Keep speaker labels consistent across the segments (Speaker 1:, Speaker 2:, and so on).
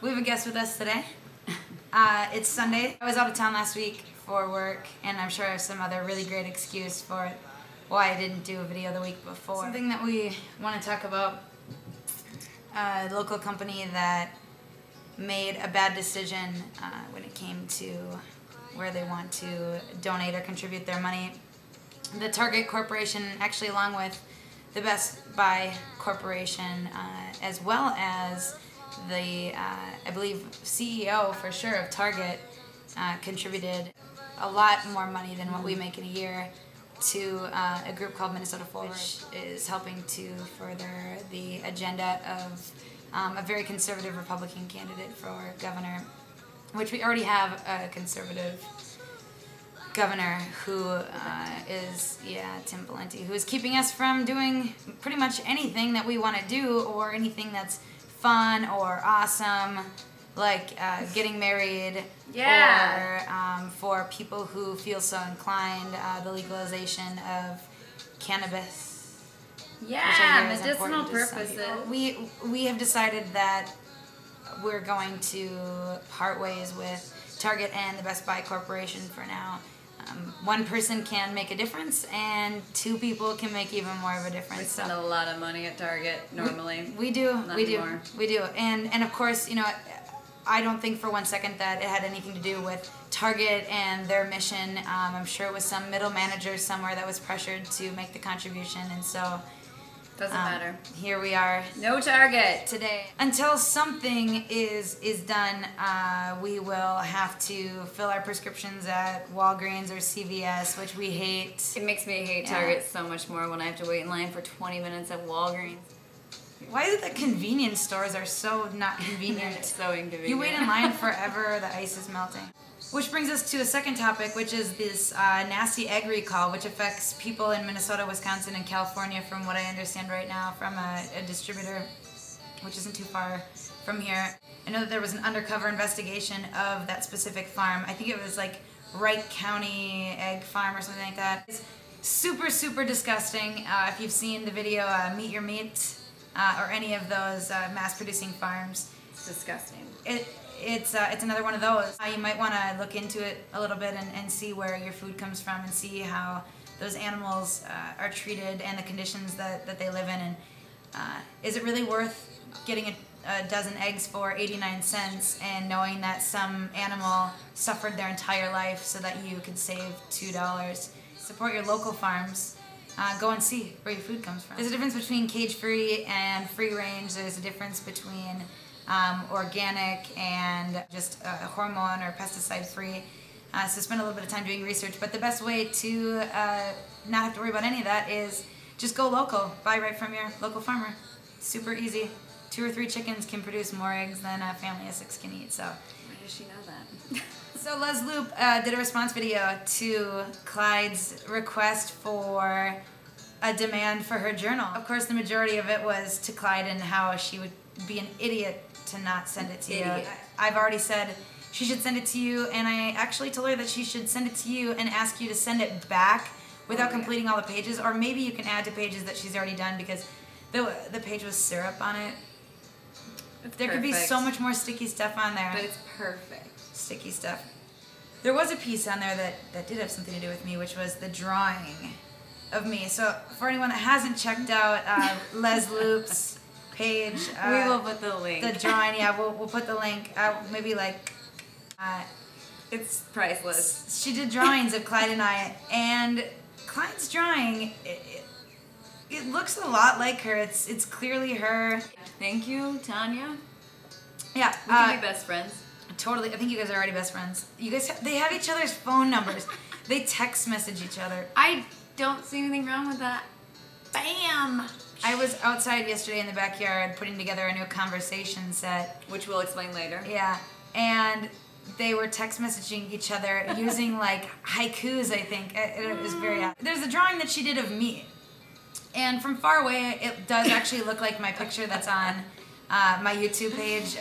Speaker 1: We have a guest with us today. It's Sunday. I was out of town last week for work, and I'm sure I have some other really great excuse for why I didn't do a video the week before. Something that we want to talk about, a local company that made a bad decision when it came to where they want to donate or contribute their money. The Target Corporation, actually along with the Best Buy Corporation, as well as the, I believe, CEO for sure of Target, contributed a lot more money than what we make in a year to a group called Minnesota Forward, which is helping to further the agenda of a very conservative Republican candidate for governor, which we already have a conservative governor who is, Tim Pawlenty, who is keeping us from doing pretty much anything that we want to do or anything that's fun or awesome, like getting married, or for people who feel so inclined, the legalization of cannabis.
Speaker 2: Yeah, medicinal purposes.
Speaker 1: We have decided that we're going to part ways with Target and the Best Buy Corporation for now. One person can make a difference, and two people can make even more of a difference.
Speaker 2: We spend a lot of money at Target normally.
Speaker 1: We do.
Speaker 2: Not
Speaker 1: we do.
Speaker 2: anymore.
Speaker 1: We do. And of course, you know, I don't think for 1 second that it had anything to do with Target and their mission. I'm sure it was some middle manager somewhere that was pressured to make the contribution, and so
Speaker 2: doesn't matter.
Speaker 1: Here we are.
Speaker 2: No Target
Speaker 1: Today. Until something is done, we will have to fill our prescriptions at Walgreens or CVS, which we hate.
Speaker 2: It makes me hate Target so much more when I have to wait in line for 20 minutes at Walgreens.
Speaker 1: Why is it that convenience stores are so not convenient?
Speaker 2: So inconvenient.
Speaker 1: You wait in line forever, the ice is melting. Which brings us to a second topic, which is this nasty egg recall, which affects people in Minnesota, Wisconsin, and California, from what I understand right now, from a distributor, which isn't too far from here. I know that there was an undercover investigation of that specific farm. I think it was like Wright County Egg Farm or something like that. It's super, super disgusting. If you've seen the video Meet Your Meat, or any of those mass-producing farms.
Speaker 2: It's disgusting.
Speaker 1: It's another one of those. You might want to look into it a little bit and see where your food comes from and see how those animals are treated and the conditions that they live in. And is it really worth getting a dozen eggs for 89 cents and knowing that some animal suffered their entire life so that you could save $2? Support your local farms. Go and see where your food comes from. There's a difference between cage-free and free-range. There's a difference between organic and just hormone or pesticide-free. So spend a little bit of time doing research. But the best way to not have to worry about any of that is just go local. Buy right from your local farmer. Super easy. 2 or 3 chickens can produce more eggs than a family of 6 can eat. So
Speaker 2: Why does she know that?
Speaker 1: So Lezloop did a response video to Clyde's request for a demand for her journal. Of course, the majority of it was to Clyde and how she would be an idiot to not send it to you. I've already said she should send it to you, and I actually told her that she should send it to you and ask you to send it back without completing all the pages, or maybe you can add to pages that she's already done, because the page was syrup on it. There could be so much more sticky stuff on there.
Speaker 2: But it's perfect.
Speaker 1: Sticky stuff. There was a piece on there that did have something to do with me, which was the drawing of me. So for anyone that hasn't checked out Lezloop's page,
Speaker 2: we will put the link.
Speaker 1: The drawing, we'll put the link. Maybe like
Speaker 2: it's priceless.
Speaker 1: She did drawings of Clyde and I, and Clyde's drawing, it looks a lot like her. It's clearly her.
Speaker 2: Thank you, Tanya.
Speaker 1: Yeah,
Speaker 2: we can be best friends.
Speaker 1: Totally. I think you guys are already best friends. You guys, they have each other's phone numbers. They text message each other.
Speaker 2: I don't see anything wrong with that. Bam!
Speaker 1: I was outside yesterday in the backyard putting together a new conversation set.
Speaker 2: Which we'll explain later.
Speaker 1: Yeah, and they were text messaging each other using like haikus, I think. It was very odd. There's a drawing that she did of me. And from far away, it does actually look like my picture that's on my YouTube page,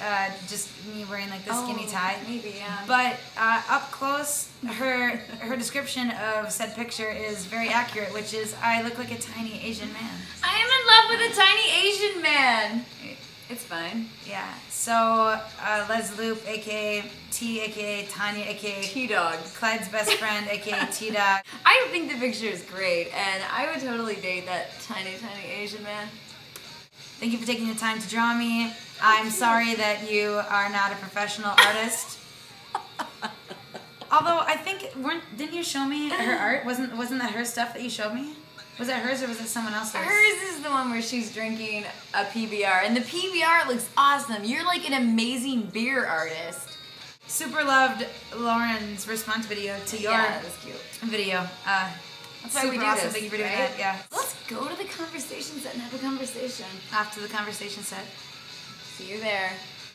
Speaker 1: just me wearing like the skinny tie.
Speaker 2: Maybe, yeah.
Speaker 1: But up close, her description of said picture is very accurate, which is I look like a tiny Asian man.
Speaker 2: I am in love with a tiny Asian man. It's fine.
Speaker 1: Yeah. So Lezloop, aka T, aka Tanya, aka
Speaker 2: T-Dog.
Speaker 1: Clyde's best friend, aka T-Dog.
Speaker 2: I think the picture is great, and I would totally date that tiny Asian man.
Speaker 1: Thank you for taking the time to draw me. I'm sorry that you are not a professional artist. Although I think didn't you show me her art? Wasn't that her stuff that you showed me? Was it hers or was it someone else's?
Speaker 2: Hers is the one where she's drinking a PBR, and the PBR looks awesome. You're like an amazing beer artist.
Speaker 1: Super loved Lauren's response video to your
Speaker 2: that's cute.
Speaker 1: video.
Speaker 2: That's why we do
Speaker 1: awesome.
Speaker 2: this.
Speaker 1: Thank you for doing
Speaker 2: right?
Speaker 1: that. Yeah.
Speaker 2: Let's go to the conversation set and have a conversation.
Speaker 1: After the conversation set.
Speaker 2: See you there.